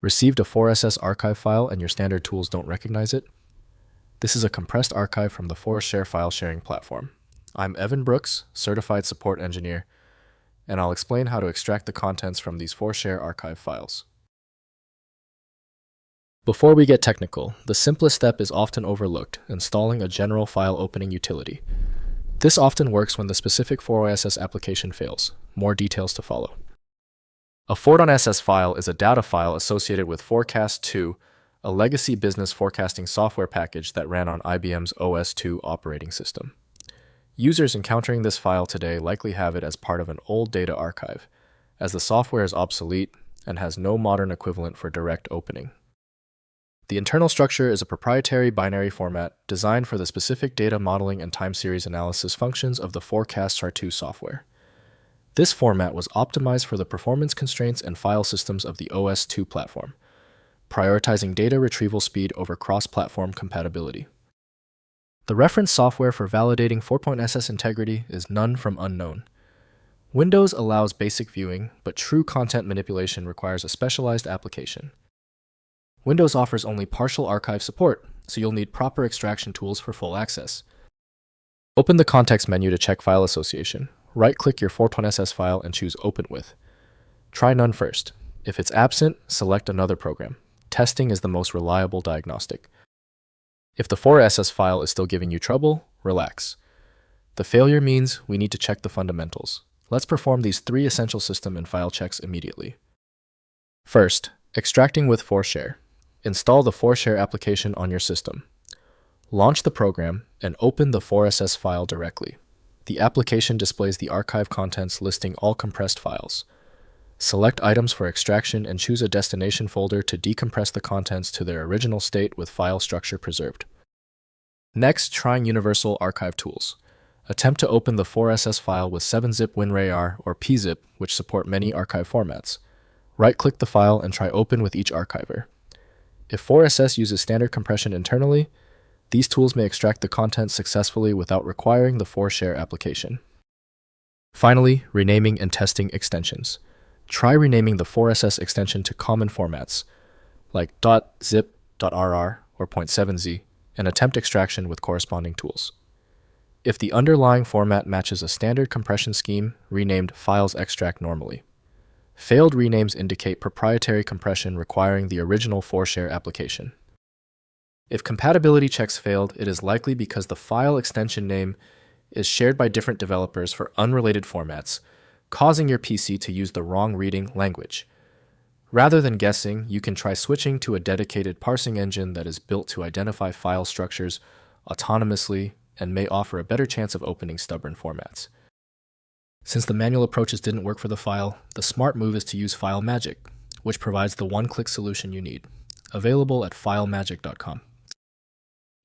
Received a 4SS archive file and your standard tools don't recognize it? This is a compressed archive from the 4Share file sharing platform. I'm Evan Brooks, Certified Support Engineer, and I'll explain how to extract the contents from these 4Share archive files. Before we get technical, the simplest step is often overlooked: installing a general file opening utility. This often works when the specific 4OSS application fails. More details to follow. A 4.ss file is a data file associated with Forecast2, a legacy business forecasting software package that ran on IBM's OS/2 operating system. Users encountering this file today likely have it as part of an old data archive, as the software is obsolete and has no modern equivalent for direct opening. The internal structure is a proprietary binary format designed for the specific data modeling and time series analysis functions of the Forecast2 software. This format was optimized for the performance constraints and file systems of the OS/2 platform, prioritizing data retrieval speed over cross-platform compatibility. The reference software for validating 4.ss integrity is None from Unknown. Windows allows basic viewing, but true content manipulation requires a specialized application. Windows offers only partial archive support, so you'll need proper extraction tools for full access. Open the context menu to check file association. Right-click your 4.ss file and choose Open With. Try None first. If it's absent, select another program. Testing is the most reliable diagnostic. If the 4SS file is still giving you trouble, relax. The failure means we need to check the fundamentals. Let's perform these 3 essential system and file checks immediately. First, extracting with 4Share. Install the 4Share application on your system. Launch the program and open the 4SS file directly. The application displays the archive contents listing all compressed files. Select items for extraction and choose a destination folder to decompress the contents to their original state with file structure preserved. Next, trying universal archive tools. Attempt to open the 4SS file with 7-zip WinRAR or pzip, which support many archive formats. Right-click the file and try Open with each archiver. If 4SS uses standard compression internally, these tools may extract the content successfully without requiring the 4Share application. Finally, renaming and testing extensions. Try renaming the 4SS extension to common formats, like .zip, .rr, or .7z, and attempt extraction with corresponding tools. If the underlying format matches a standard compression scheme, renamed files extract normally. Failed renames indicate proprietary compression requiring the original 4Share application. If compatibility checks failed, it is likely because the file extension name is shared by different developers for unrelated formats, causing your PC to use the wrong reading language. Rather than guessing, you can try switching to a dedicated parsing engine that is built to identify file structures autonomously and may offer a better chance of opening stubborn formats. Since the manual approaches didn't work for the file, the smart move is to use FileMagick, which provides the one-click solution you need. Available at filemagick.com.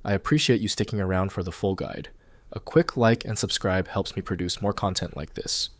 I appreciate you sticking around for the full guide. A quick like and subscribe helps me produce more content like this.